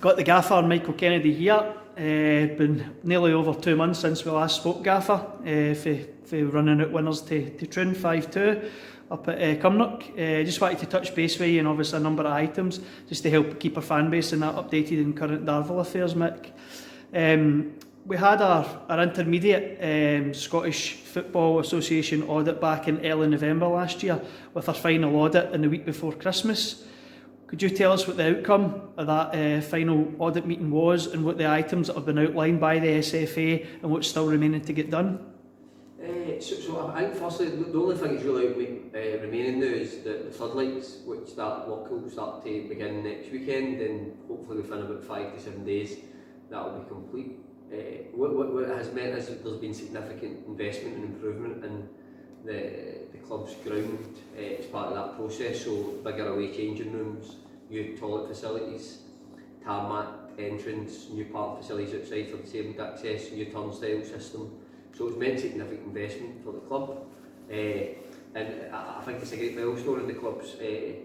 Got the Gaffer Michael Kennedy here. Been nearly over 2 months since we last spoke, Gaffer, for running out winners to Troon 5-2 up at Cumnock. Just wanted to touch base with you and obviously a number of items just to help keep our fan base and that updated in current Darvel affairs, Mick. We had our intermediate Scottish Football Association audit back in early November last year with our final audit in the week before Christmas. Could you tell us what the outcome of that final audit meeting was and what the items that have been outlined by the SFA and what's still remaining to get done? So I think firstly, the only thing that's really remaining now is the floodlights, which that work will start to begin next weekend, and hopefully within about 5 to 7 days that will be complete. What it has meant is that there's been significant investment and improvement in the club's ground as part of that process, so bigger away changing rooms, new toilet facilities, tarmac entrance, new park facilities outside for disabled access, new turnstile system. So it's meant significant investment for the club, and I think it's a great milestone in the club's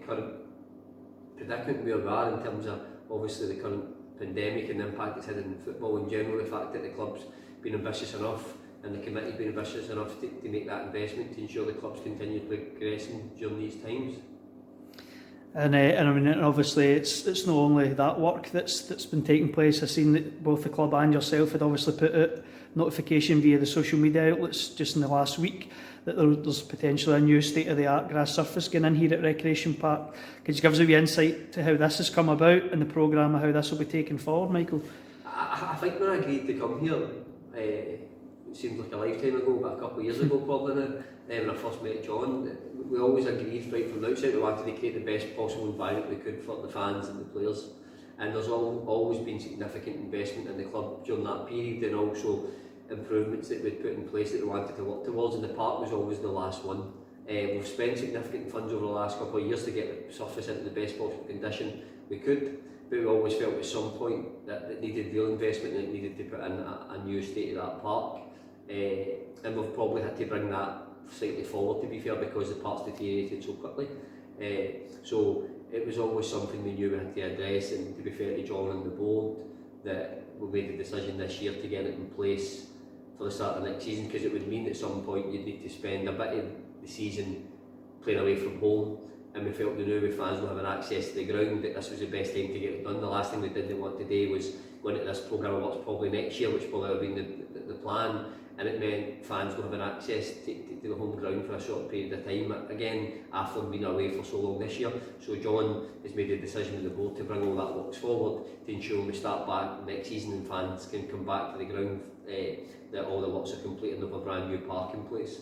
current predicament where we are in terms of obviously the current pandemic and the impact it's had in football in general. The fact that the club's been ambitious enough and the committee's been ambitious enough to make that investment to ensure the club's continue progressing during these times. And I mean, obviously, it's not only that work that's been taking place. I've seen that both the club and yourself had obviously put out notification via the social media outlets just in the last week that there's potentially a new state-of-the-art grass surface going in here at Recreation Park. Could you give us a wee insight to how this has come about and the programme of how this will be taken forward, Michael? I think when I agreed to come here, it seems like a lifetime ago, but a couple of years ago probably now, when I first met John, we always agreed right from the outset we wanted to create the best possible environment we could for the fans and the players. And there's always been significant investment in the club during that period, and also improvements that we'd put in place that we wanted to work towards, and the park was always the last one. We've spent significant funds over the last couple of years to get the surface into the best possible condition we could, but we always felt at some point that it needed real investment and it needed to put in a new state-of-the-art park. And we've probably had to bring that slightly forward, to be fair, because the park's deteriorated so quickly. So it was always something we knew we had to address, and to be fair to John and the board, that we made the decision this year to get it in place for the start of next season, because it would mean at some point you'd need to spend a bit of the season playing away from home, and we felt that now with fans not having access to the ground that this was the best time to get it done. The last thing we didn't want today was going into this programme of works probably next year, which probably would have been the plan, and it meant fans not having access to the home ground for a short period of time, again after being away for so long this year. So John has made a decision with the board to bring all that works forward to ensure we start back next season and fans can come back to the ground, that all the works are complete and there's a brand new park in place.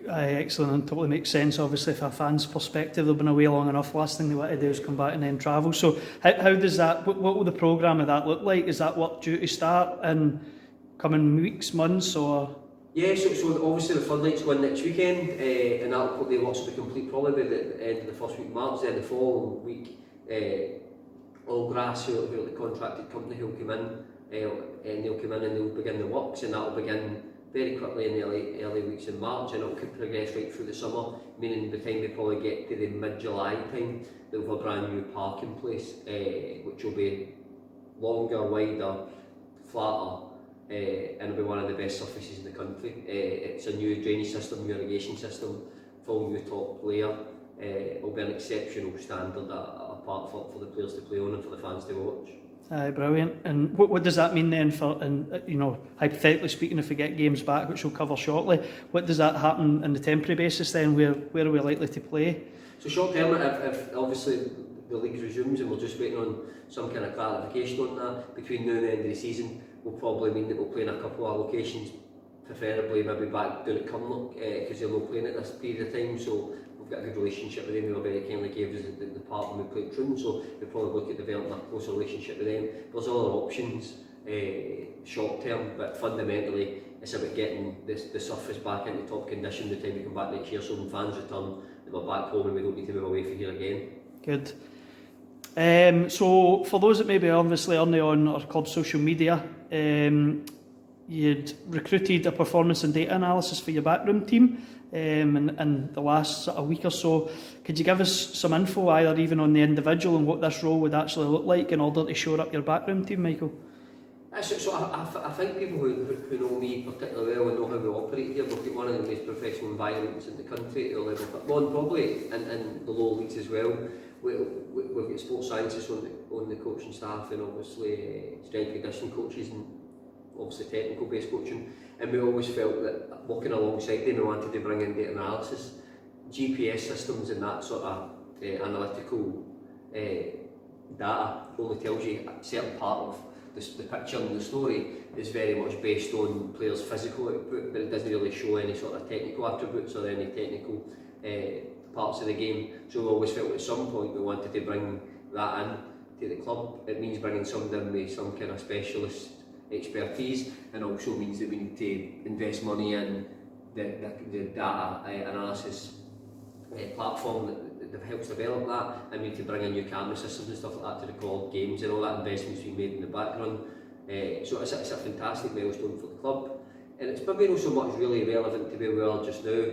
Excellent, and totally makes sense. Obviously, from a fan's perspective, they've been away long enough. Last thing they want to do is come back and then travel. So how does that, what will the programme of that look like? Is that work due to start in coming weeks, months, or? Yeah, so obviously the floodlights go in next weekend, and that'll put the works to be complete probably by the end of the first week of March. Then the following week, All Grass, who are the contracted company, who'll come in, and they'll come in and they'll begin the works, and that'll begin very quickly in the early weeks in March, and it'll progress right through the summer, meaning by the time we probably get to the mid-July time, they'll have a brand new park in place, which will be longer, wider, flatter, and it'll be one of the best surfaces in the country. It's a new drainage system, new irrigation system, full new top layer. It'll be an exceptional standard at a park for the players to play on and for the fans to watch. Brilliant. And what does that mean then for, and you know, hypothetically speaking, if we get games back, which we'll cover shortly, what does that happen on the temporary basis then? Where are we likely to play? So short term, if obviously the league resumes, and we're just waiting on some kind of clarification on that, between now and the end of the season will probably mean that we'll play in a couple of locations, preferably maybe back down at Cumnock, because they're not playing at this period of time. So we've got a good relationship with them. They were very kindly gave us the part when we played Troon, so we'll probably look at developing a closer relationship with them. There's other options short term, but fundamentally it's about getting the surface back into top condition by the time we come back next year, so when fans return and we're back home and we don't need to move away from here again. Good. So for those that maybe obviously aren't on our club social media, you'd recruited a performance and data analysis for your backroom team. in the last sort of week or so. Could you give us some info, either even on the individual and what this role would actually look like in order to shore up your backroom team, Michael? So I think people who know me particularly well and know how we operate here, we've got one of the most professional environments in the country at the level of football, and probably in the lower leagues as well. We've got sports scientists on the coaching staff, and obviously strength and conditioning coaches, and obviously technical based coaching, and we always felt that working alongside them we wanted to bring in data analysis, GPS systems and that sort of analytical data only tells you a certain part of the picture and the story is very much based on players' physical output, but it doesn't really show any sort of technical attributes or any technical parts of the game. So we always felt at some point we wanted to bring that in to the club. It means bringing somebody in with some kind of specialist expertise, and also means that we need to invest money in the data analysis platform that helps develop that, and we need to bring in new camera systems and stuff like that to record games, and all that investment's been made in the background. So it's a fantastic milestone for the club, and it's maybe not so much really relevant to where we are just now,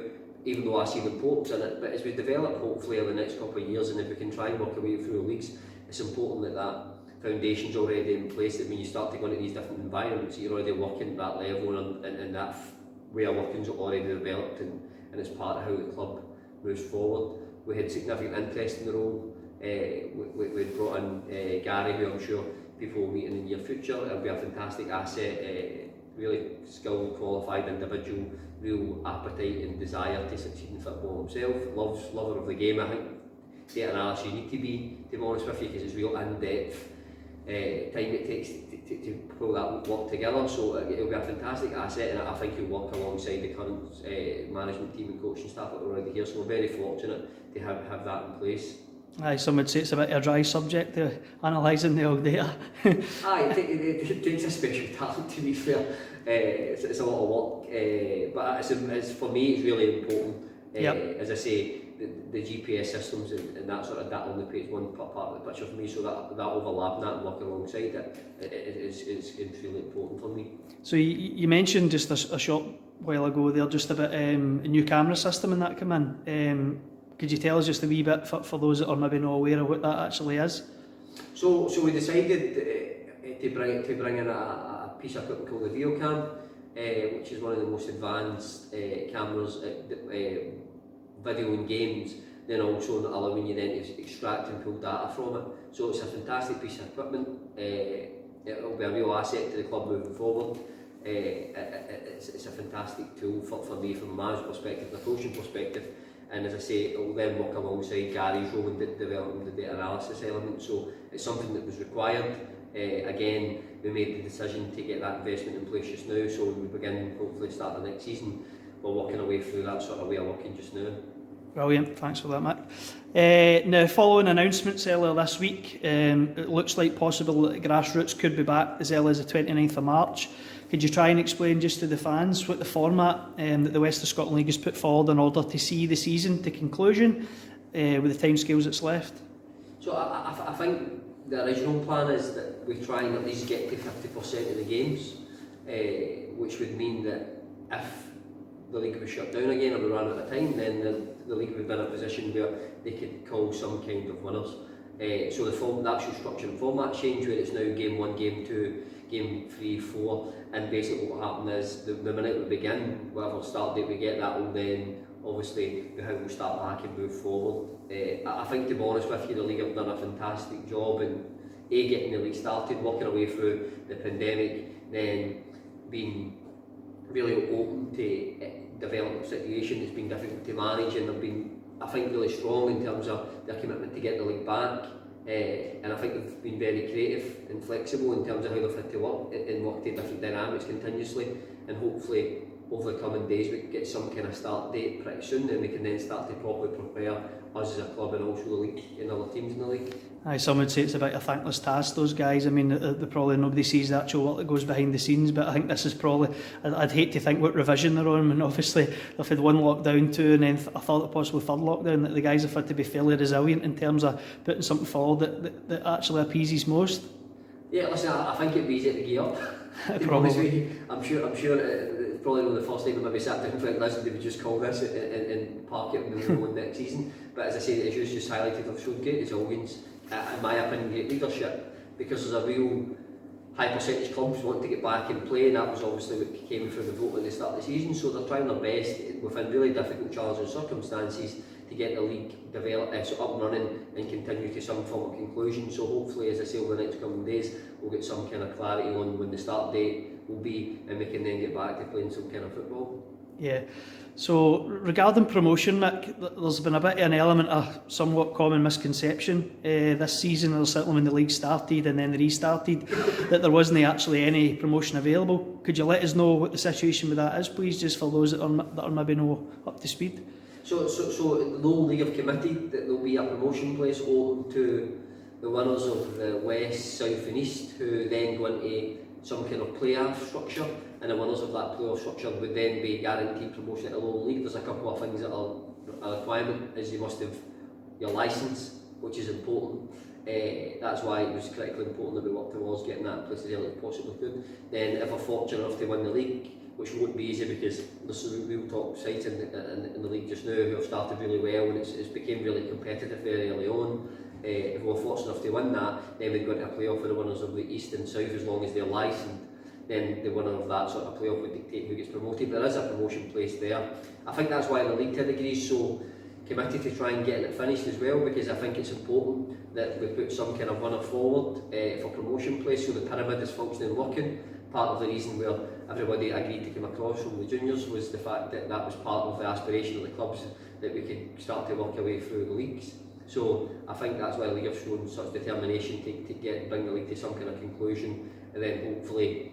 even though I see the importance in it, but as we develop hopefully over the next couple of years, and if we can try and work our way through the leagues, it's important that that foundation's already in place, that when you start to go into these different environments, you're already working at that level, and that way of working's already developed, and it's part of how the club moves forward. We had significant interest in the role. We brought in Gary, who I'm sure people will meet in the near future. It'll be a fantastic asset, really skilled, qualified individual, real appetite and desire to succeed in football himself, lover of the game. I think data analysis you need to be honest with you, because it's real in-depth time it takes to pull that work together, so it'll be a fantastic asset, and I think he'll work alongside the current management team and coaching staff that are already here, so we're very fortunate to have that in place. Aye, some would say it's a bit of a dry subject, analysing the old data. Aye, it takes a special talent, to be fair. It's a lot of work, but it's for me it's really important. As I say, the GPS systems and that sort of data only plays one part of the picture for me, so that overlap and working alongside it is really important for me. So you mentioned just a short while ago there just about a new camera system and that come in. Could you tell us just a wee bit for those that are maybe not aware of what that actually is? So we decided to bring in a piece of equipment called the VideoCam, which is one of the most advanced cameras video in games, then also allowing you then to extract and pull data from it. So it's a fantastic piece of equipment. It'll be a real asset to the club moving forward. It's a fantastic tool for me from a management perspective, the coaching perspective, and as I say, it will then work alongside Gary's role in developing the data analysis element. So it's something that was required. Again, we made the decision to get that investment in place just now, so when we begin hopefully start the next season, we're working our way through that sort of way of working just now. Brilliant, thanks for that, Mick. Now, following announcements earlier this week, it looks like possible that grassroots could be back as early as the 29th of March. Could you try and explain just to the fans what the format that the West of Scotland League has put forward in order to see the season to conclusion with the timescales that's left? So I think the original plan is that we try and at least get to 50% of the games, which would mean that if the league was shut down again or we ran out of time, then the league would be in a position where they could call some kind of winners. So the actual structure and format change, where it's now game 1, game 2, game 3, 4, and basically what will happen is the minute we begin, whatever start date we get, that will then obviously be how we'll start back and move forward. I think, to be honest with you, the league have done a fantastic job in getting the league started, working our way through the pandemic, then being really open to develop a situation that's been difficult to manage, and they've been, I think, really strong in terms of their commitment to get the league back, and I think they've been very creative and flexible in terms of how they've had to work and work to different dynamics continuously, and hopefully over the coming days we can get some kind of start date pretty soon, and we can then start to properly prepare us as a club and also the league and other teams in the league. Aye, some would say it's a bit of a thankless task, those guys. I mean, probably nobody sees the actual work that goes behind the scenes, but I think this is probably, I'd hate to think what revision they're on, and obviously they've had one lockdown, 2, and then I thought that possibly third lockdown, that the guys have had to be fairly resilient in terms of putting something forward that actually appeases most. Yeah, listen, I think it'd be easy to gear up. Probably. I'm sure probably not the first time I maybe sat down and went, listen, they would just call this and park it and move on next season. But as I say, the issues just highlighted have showed great resilience, in my opinion, great leadership, because there's a real high percentage clubs wanting to get back and play, and that was obviously what came through the vote at the start of the season. So they're trying their best within really difficult, challenging circumstances to get the league developed, up and running, and continue to some form of conclusion. So hopefully, as I say, over the next coming days, we'll get some kind of clarity on when the start date will be, and we can then get back to playing some kind of football. Yeah. So regarding promotion, Mick, there's been a bit of an element of somewhat common misconception this season, or certainly when the league started and then restarted, that there wasn't actually any promotion available. Could you let us know what the situation with that is, please, just for those that are maybe not up to speed? So the local league have committed that there'll be a promotion place open to the winners of the West, South and East, who then go into some kind of playoff structure, and the winners of that playoff structure would then be guaranteed promotion at the local league. There's a couple of things that are a requirement, is you must have your licence, which is important. That's why it was critically important that we worked towards getting that in place as early as possibly could. Then if we're fortunate enough to win the league, which won't be easy because there's some real top sides in the league just now who have started really well, and it's became really competitive very early on. If we're fortunate enough to win that, then we'd go into a playoff for the winners of the East and South, as long as they're licensed. Then the winner of that sort of playoff would dictate who gets promoted. There is a promotion place there. I think that's why the league to a degree is so committed to try and get it finished as well, because I think it's important that we put some kind of winner forward for promotion place, so the pyramid is functioning and working. Part of the reason where everybody agreed to come across from the juniors was the fact that that was part of the aspiration of the clubs, that we could start to work our way through the leagues. So I think that's why the league have shown such determination to bring the league to some kind of conclusion, and then hopefully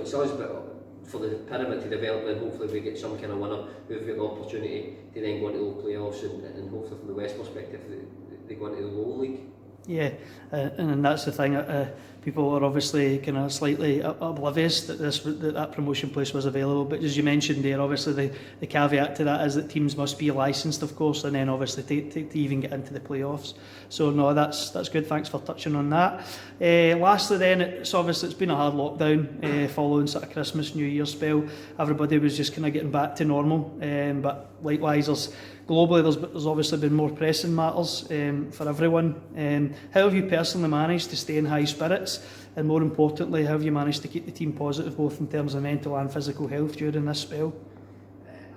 it's us, but for the pyramid to develop, and hopefully we get some kind of winner who've got the opportunity to then go into the playoffs, and hopefully from the West perspective they go into the lower league. Yeah, and that's the thing. People are obviously kind of slightly oblivious that that promotion place was available. But as you mentioned there, obviously the caveat to that is that teams must be licensed, of course, and then obviously to even get into the playoffs. So no, that's good. Thanks for touching on that. Lastly, then, it's been a hard lockdown following sort of Christmas, New Year spell. Everybody was just kind of getting back to normal, but likewise, globally, there's obviously been more pressing matters for everyone. How have you personally managed to stay in high spirits, and more importantly, how have you managed to keep the team positive both in terms of mental and physical health during this spell?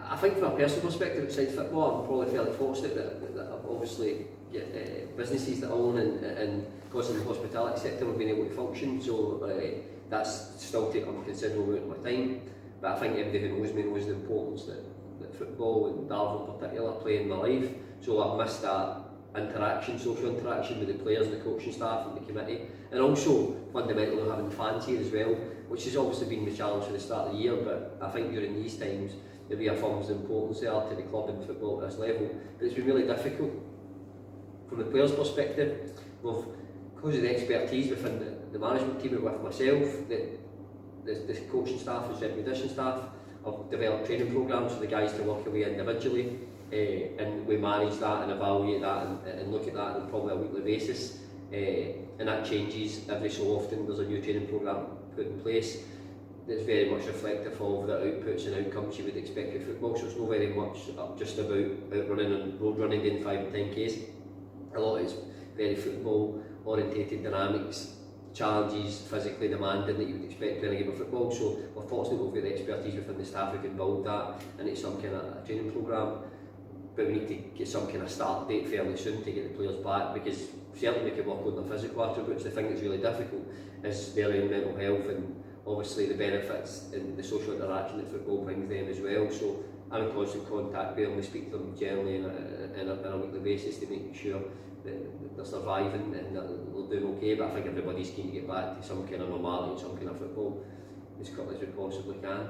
I think from a personal perspective, besides football, I'm probably fairly fortunate that I've obviously got businesses that I own, and because in the hospitality sector I've been able to function, so that's still taken a considerable amount of my time. But I think everybody who knows me knows the importance that football, and Darvel in particular, play in my life. So I've missed that social interaction with the players and the coaching staff and the committee, and also fundamentally having the fans here as well, which has obviously been the challenge for the start of the year. But I think during these times it reaffirms the importance they are to the club and football at this level. But it's been really difficult from the players' perspective. Because of the expertise within the management team and with myself, the coaching staff and strength conditioning staff, I've developed training programmes for the guys to work away individually, and we manage that and evaluate that and look at that on probably a weekly basis, and that changes every so often. There's a new training programme put in place that's very much reflective of the outputs and outcomes you would expect with football, so it's not very much just about running and road running in 5 and 10Ks. A lot is very football orientated dynamics, challenges, physically demanding that you would expect playing a game of football. So we're fortunate we've got the expertise within the staff who can build that into some kind of training programme, but we need to get some kind of start date fairly soon to get the players back, because certainly we can work on the physical attributes. The thing that's really difficult is their own mental health, and obviously the benefits and the social interaction that football brings them as well. So I'm in constant contact with them. We speak to them generally on a weekly basis to make sure that they're surviving and that they're doing okay. But I think everybody's keen to get back to some kind of normality and some kind of football as quickly as we possibly can.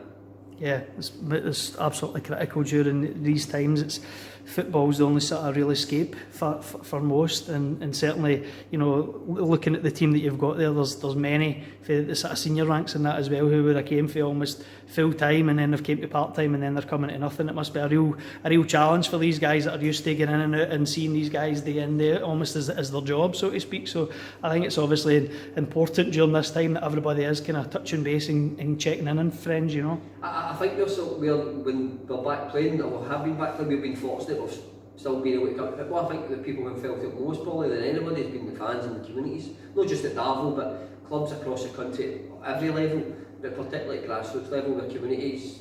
Yeah, it's absolutely critical during these times. Football's the only sort of real escape for most, and certainly, you know, looking at the team that you've got there's many for the sort of senior ranks in that as well who would have came for almost full time, and then they've came to part time, and then they're coming to nothing. It must be a real challenge for these guys that are used to getting in and out and seeing these guys day in day out almost as their job, so to speak. So I think it's obviously important during this time that everybody is kind of touching base and checking in on friends, you know. I I think when we're back playing, or have been back playing, we've been fortunate of still being able to come to football. I think the people who felt it most probably than anybody has been the fans and the communities, not just at Darvel, but clubs across the country at every level, but particularly at grassroots level, where communities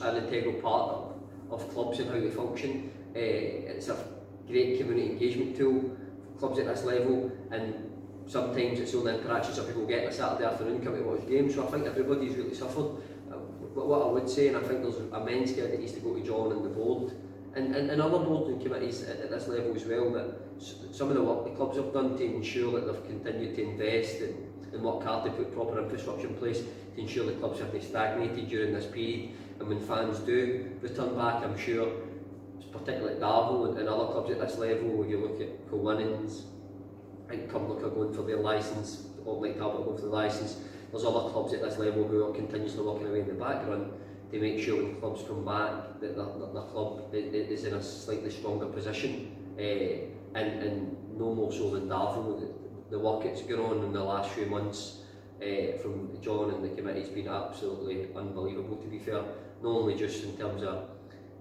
are an integral part of clubs and how they function. It's a great community engagement tool for clubs at this level, and sometimes it's the only interactions that people get on a Saturday afternoon come to watch games, so I think everybody's really suffered. But what I would say, and I think there's immense credit that needs to go to John and the board, and other boards and committees at this level as well, that some of the work the clubs have done to ensure that they've continued to invest and work hard to put proper infrastructure in place to ensure the clubs haven't stagnated during this period. And when fans do return back, I'm sure, particularly at Darvel and other clubs at this level, where you look at Colwynans, I think Cumnock are going for their licence, or like Talbot going for the licence. There's other clubs at this level who are continuously working away in the background to make sure when clubs come back that the club is in a slightly stronger position, and no more so than Darvel. The work that's gone on in the last few months from John and the committee has been absolutely unbelievable, to be fair, not only just in terms of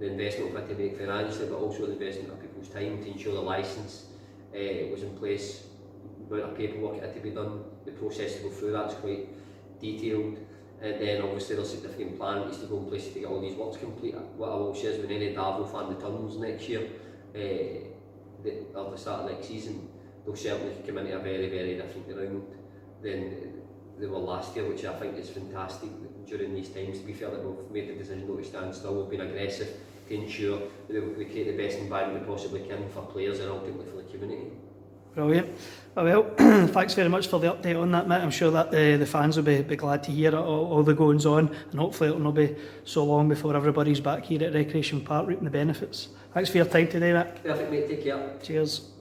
the investment we've had to make financially, but also the investment of people's time to ensure the licence was in place. The amount of paperwork that had to be done, the process to go through that's quite detailed, and then obviously there's a significant plan that needs to go in place to get all these works complete. What I will say is when any Darvel fan returns next year, or the start of next season, they'll certainly come into a very, very different ground than they were last year, which I think is fantastic during these times. To be fair, that we've made the decision not to stand still, we've been aggressive to ensure that we create the best environment we possibly can for players and ultimately for the community. Brilliant. Well, thanks very much for the update on that, Matt. I'm sure that the fans will be glad to hear all the goings on, and hopefully it'll not be so long before everybody's back here at Recreation Park reaping the benefits. Thanks for your time today, Matt. Perfect, mate. Take care. Cheers.